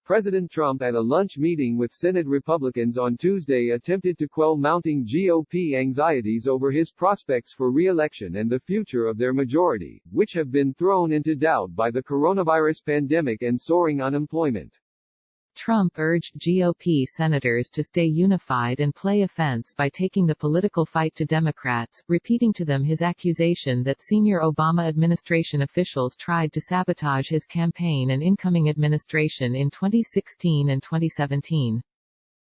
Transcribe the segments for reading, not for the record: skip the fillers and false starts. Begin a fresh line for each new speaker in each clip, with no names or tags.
President Trump at a lunch meeting with Senate Republicans on Tuesday attempted to quell mounting GOP anxieties over his prospects for re-election and the future of their majority, which have been thrown into doubt by the coronavirus pandemic and soaring unemployment.
Trump urged GOP senators to stay unified and play offense by taking the political fight to Democrats, repeating to them his accusation that senior Obama administration officials tried to sabotage his campaign and incoming administration in 2016 and 2017.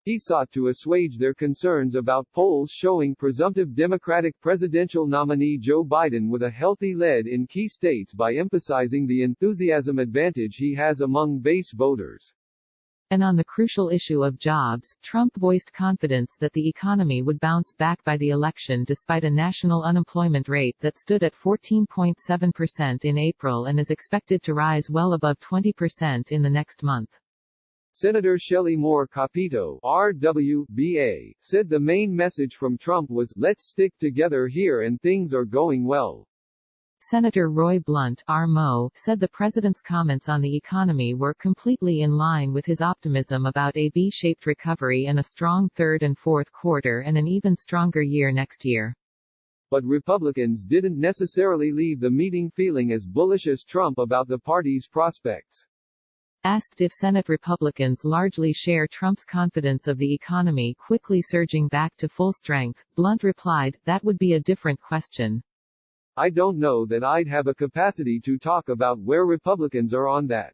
He sought to assuage their concerns about polls showing presumptive Democratic presidential nominee Joe Biden with a healthy lead in key states by emphasizing the enthusiasm advantage he has among base voters.
And on the crucial issue of jobs, Trump voiced confidence that the economy would bounce back by the election despite a national unemployment rate that stood at 14.7% in April and is expected to rise well above 20% in the next month.
Senator Shelley Moore Capito, RWBA, said the main message from Trump was, "Let's stick together here and things are going well."
Senator Roy Blunt, RMO, said the president's comments on the economy were completely in line with his optimism about a V-shaped recovery and a strong third and fourth quarter and an even stronger year next year.
But Republicans didn't necessarily leave the meeting feeling as bullish as Trump about the party's prospects.
Asked if Senate Republicans largely share Trump's confidence of the economy quickly surging back to full strength, Blunt replied, "That would be a different question.
I don't know that I'd have a capacity to talk about where Republicans are on that.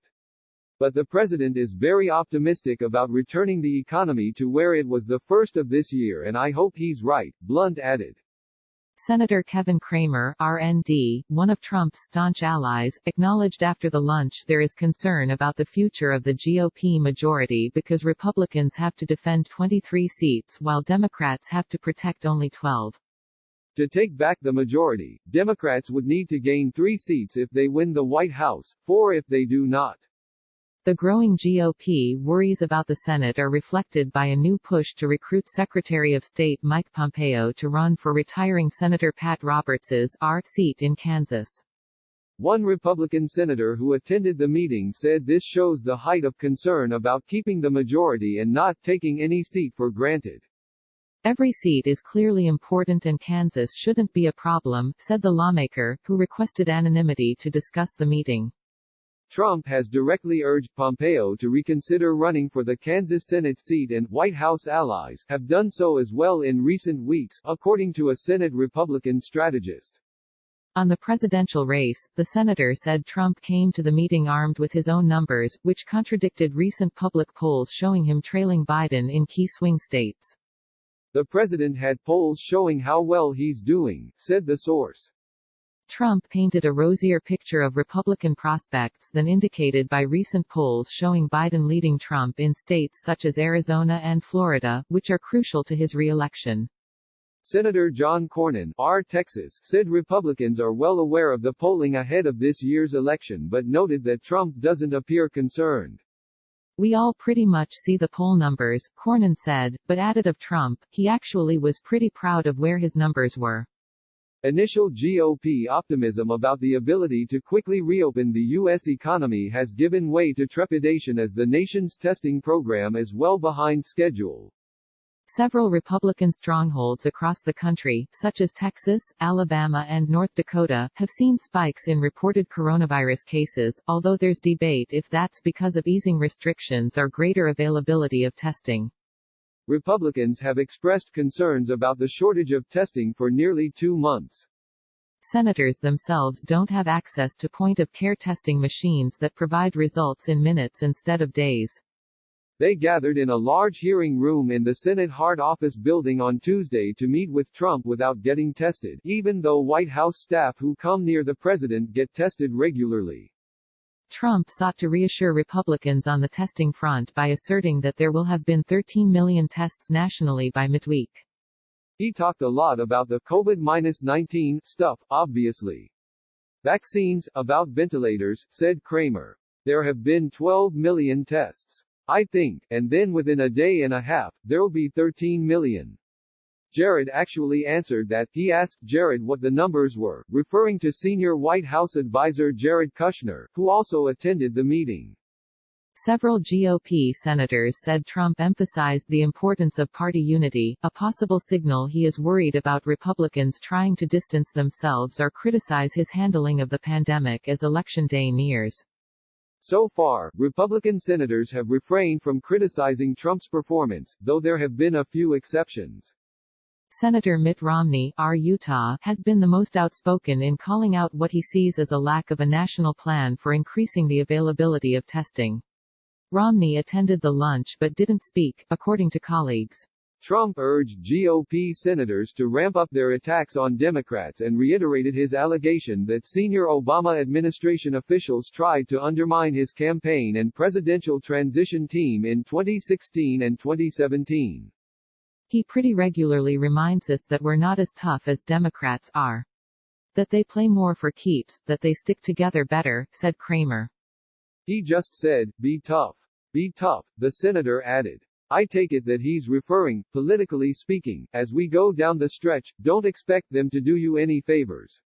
But the president is very optimistic about returning the economy to where it was the first of this year and I hope he's right," Blunt added.
Senator Kevin Cramer, RND, one of Trump's staunch allies, acknowledged after the lunch there is concern about the future of the GOP majority because Republicans have to defend 23 seats while Democrats have to protect only 12.
To take back the majority, Democrats would need to gain 3 seats if they win the White House, 4 if they do not.
The growing GOP worries about the Senate are reflected by a new push to recruit Secretary of State Mike Pompeo to run for retiring Senator Pat Roberts' seat in Kansas.
One Republican senator who attended the meeting said this shows the height of concern about keeping the majority and not taking any seat for granted.
"Every seat is clearly important and Kansas shouldn't be a problem," said the lawmaker, who requested anonymity to discuss the meeting.
Trump has directly urged Pompeo to reconsider running for the Kansas Senate seat and White House allies have done so as well in recent weeks, according to a Senate Republican strategist.
On the presidential race, the senator said Trump came to the meeting armed with his own numbers, which contradicted recent public polls showing him trailing Biden in key swing states.
The president had polls showing how well he's doing, said the source.
Trump painted a rosier picture of Republican prospects than indicated by recent polls showing Biden leading Trump in states such as Arizona and Florida, which are crucial to his re-election.
Senator John Cornyn, Texas, said Republicans are well aware of the polling ahead of this year's election but noted that Trump doesn't appear concerned.
"We all pretty much see the poll numbers," Cornyn said, but added of Trump, he actually was pretty proud of where his numbers were.
Initial GOP optimism about the ability to quickly reopen the U.S. economy has given way to trepidation as the nation's testing program is well behind schedule.
Several Republican strongholds across the country, such as Texas, Alabama and North Dakota, have seen spikes in reported coronavirus cases, although there's debate if that's because of easing restrictions or greater availability of testing.
Republicans have expressed concerns about the shortage of testing for nearly 2 months.
Senators themselves don't have access to point-of-care testing machines that provide results in minutes instead of days.
They gathered in a large hearing room in the Senate Hart Office building on Tuesday to meet with Trump without getting tested, even though White House staff who come near the president get tested regularly.
Trump sought to reassure Republicans on the testing front by asserting that there will have been 13 million tests nationally by midweek.
He talked a lot about the COVID-19 stuff, obviously. Vaccines, about ventilators, said Cramer. There have been 12 million tests. I think, and then within a day and a half, there'll be 13 million. Jared actually answered that. He asked Jared what the numbers were, referring to senior White House advisor Jared Kushner, who also attended the meeting.
Several GOP senators said Trump emphasized the importance of party unity, a possible signal he is worried about Republicans trying to distance themselves or criticize his handling of the pandemic as Election Day nears.
So far, Republican senators have refrained from criticizing Trump's performance, though there have been a few exceptions.
Senator Mitt Romney, R. Utah, has been the most outspoken in calling out what he sees as a lack of a national plan for increasing the availability of testing. Romney attended the lunch but didn't speak, according to colleagues.
Trump urged GOP senators to ramp up their attacks on Democrats and reiterated his allegation that senior Obama administration officials tried to undermine his campaign and presidential transition team in 2016 and 2017.
He pretty regularly reminds us that we're not as tough as Democrats are. That they play more for keeps, that they stick together better, said Kramer.
He just said, "Be tough. Be tough," the senator added. I take it that he's referring, politically speaking, as we go down the stretch, don't expect them to do you any favors.